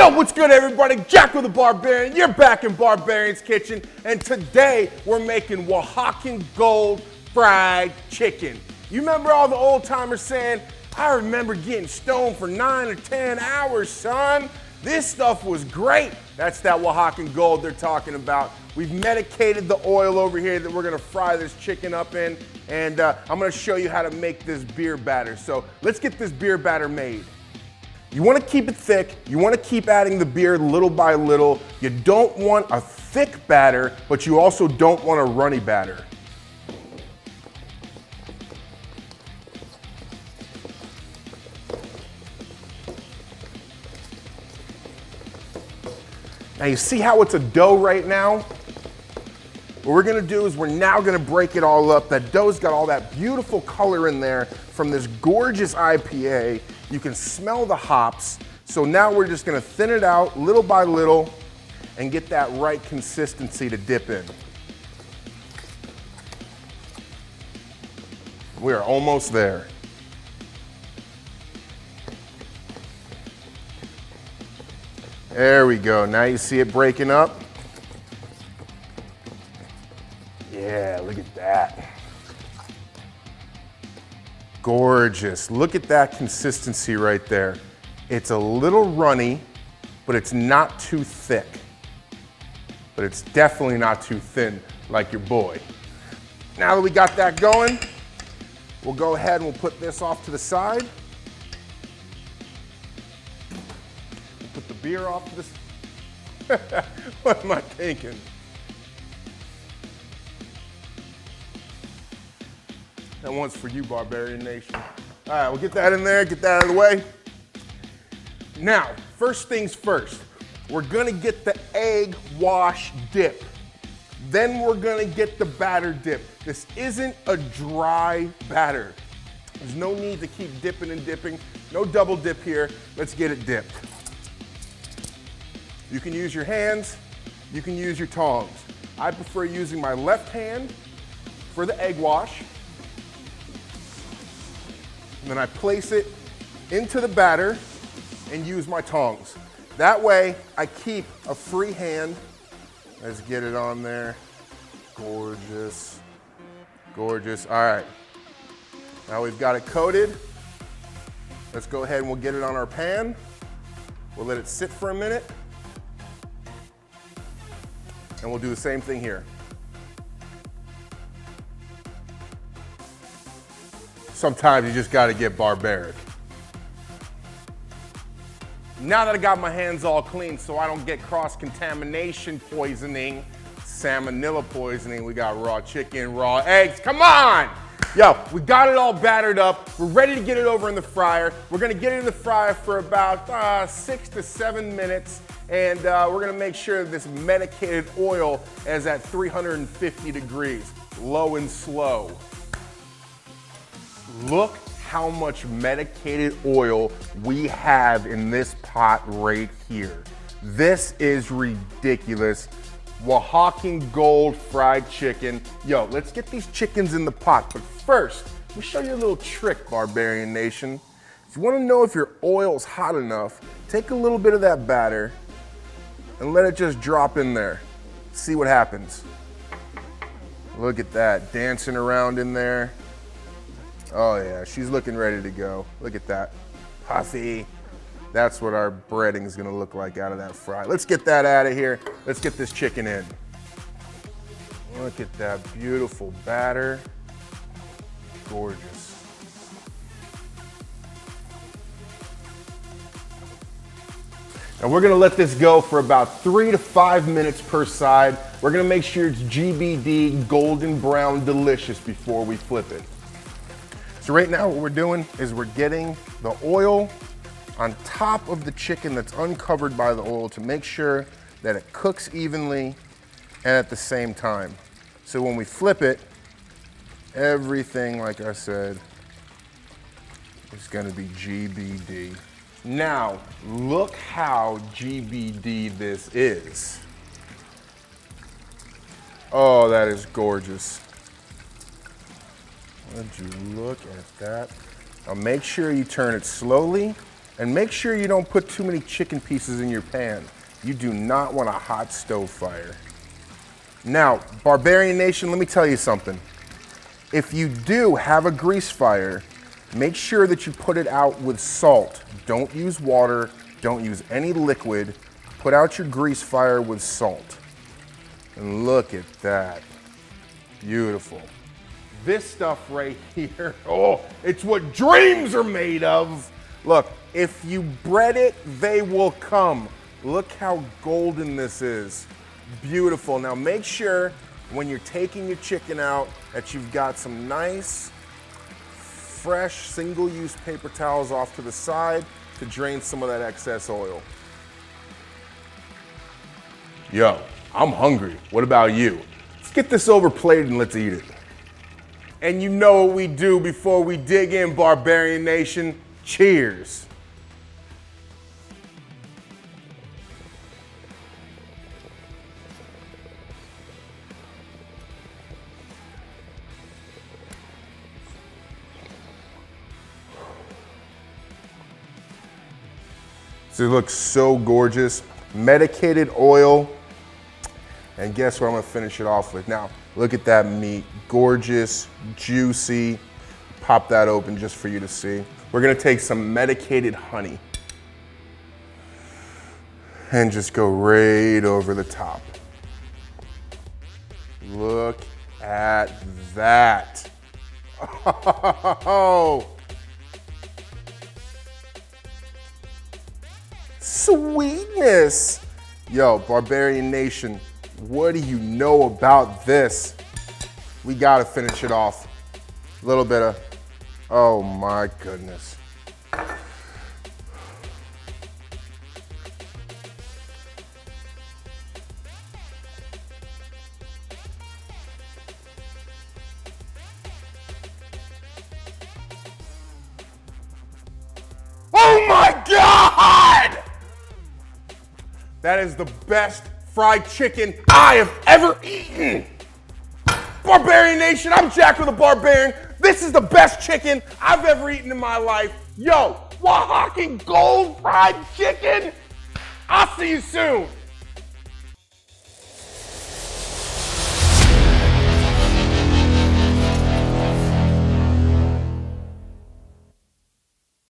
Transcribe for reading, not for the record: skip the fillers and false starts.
Yo, what's good everybody? Jacko the Barbarian, you're back in Barbarian's Kitchen, and today we're making Oaxacan gold fried chicken. You remember all the old timers saying, I remember getting stoned for 9 or 10 hours, son. This stuff was great. That's that Oaxacan gold they're talking about. We've medicated the oil over here that we're gonna fry this chicken up in, and I'm gonna show you how to make this beer batter. So let's get this beer batter made. You want to keep it thick, you want to keep adding the beer little by little. You don't want a thick batter, but you also don't want a runny batter. Now you see how it's a dough right now? What we're gonna do is we're now gonna break it all up. That dough's got all that beautiful color in there from this gorgeous IPA. You can smell the hops. So now we're just gonna thin it out little by little and get that right consistency to dip in. We are almost there. There we go. Now you see it breaking up. Yeah, look at that. Gorgeous. Look at that consistency right there. It's a little runny, but it's not too thick. But it's definitely not too thin like your boy. Now that we got that going, we'll go ahead and we'll put this off to the side. We'll put the beer off to the side. What am I thinking? That one's for you, Barbarian Nation. All right, we'll get that in there, get that out of the way. Now, first things first, we're gonna get the egg wash dip. Then we're gonna get the batter dip. This isn't a dry batter. There's no need to keep dipping and dipping. No double dip here. Let's get it dipped. You can use your hands, you can use your tongs. I prefer using my left hand for the egg wash. And then I place it into the batter and use my tongs. That way, I keep a free hand. Let's get it on there. Gorgeous, gorgeous. All right, now we've got it coated. Let's go ahead and we'll get it on our pan. We'll let it sit for a minute. And we'll do the same thing here. Sometimes you just gotta get barbaric. Now that I got my hands all clean so I don't get cross-contamination poisoning, salmonella poisoning, we got raw chicken, raw eggs, come on! Yo, we got it all battered up. We're ready to get it over in the fryer. We're gonna get it in the fryer for about 6 to 7 minutes, and we're gonna make sure this medicated oil is at 350 degrees, low and slow. Look how much medicated oil we have in this pot right here. This is ridiculous. Oaxacan gold fried chicken. Yo, let's get these chickens in the pot. But first, let me show you a little trick, Barbarian Nation. If you want to know if your oil's hot enough, take a little bit of that batter and let it just drop in there. See what happens. Look at that, dancing around in there. Oh yeah, she's looking ready to go. Look at that, puffy. That's what our breading is gonna look like out of that fry. Let's get that out of here. Let's get this chicken in. Look at that beautiful batter. Gorgeous. And we're gonna let this go for about 3 to 5 minutes per side. We're gonna make sure it's GBD, golden brown delicious before we flip it. So right now what we're doing is we're getting the oil on top of the chicken that's uncovered by the oil to make sure that it cooks evenly and at the same time. So when we flip it, everything, like I said, is gonna be GBD. Now, look how GBD this is. Oh, that is gorgeous. Would you look at that? Now make sure you turn it slowly And make sure you don't put too many chicken pieces in your pan. You do not want a hot stove fire. Now, Barbarian Nation, let me tell you something. If you do have a grease fire, make sure that you put it out with salt. Don't use water, don't use any liquid. Put out your grease fire with salt. And look at that. Beautiful. This stuff right here, oh, it's what dreams are made of. Look, if you bread it, they will come. Look how golden this is. Beautiful. Now make sure when you're taking your chicken out that you've got some nice, fresh, single-use paper towels off to the side to drain some of that excess oil. Yo, I'm hungry. What about you? Let's get this over plated and let's eat it. And you know what we do before we dig in, Barbarian Nation. Cheers. So it looks so gorgeous. Medicated oil. And guess what I'm gonna finish it off with? Now, look at that meat. Gorgeous, juicy. Pop that open just for you to see. We're gonna take some medicated honey and just go right over the top. Look at that. Oh. Sweetness. Yo, Barbarian Nation, what do you know about this? We gotta finish it off. A little bit of, oh my goodness. Oh my God! That is the best fried chicken I have ever eaten. Barbarian Nation, I'm Jacko the Barbarian. This is the best chicken I've ever eaten in my life. Yo, Oaxacan gold fried chicken. I'll see you soon.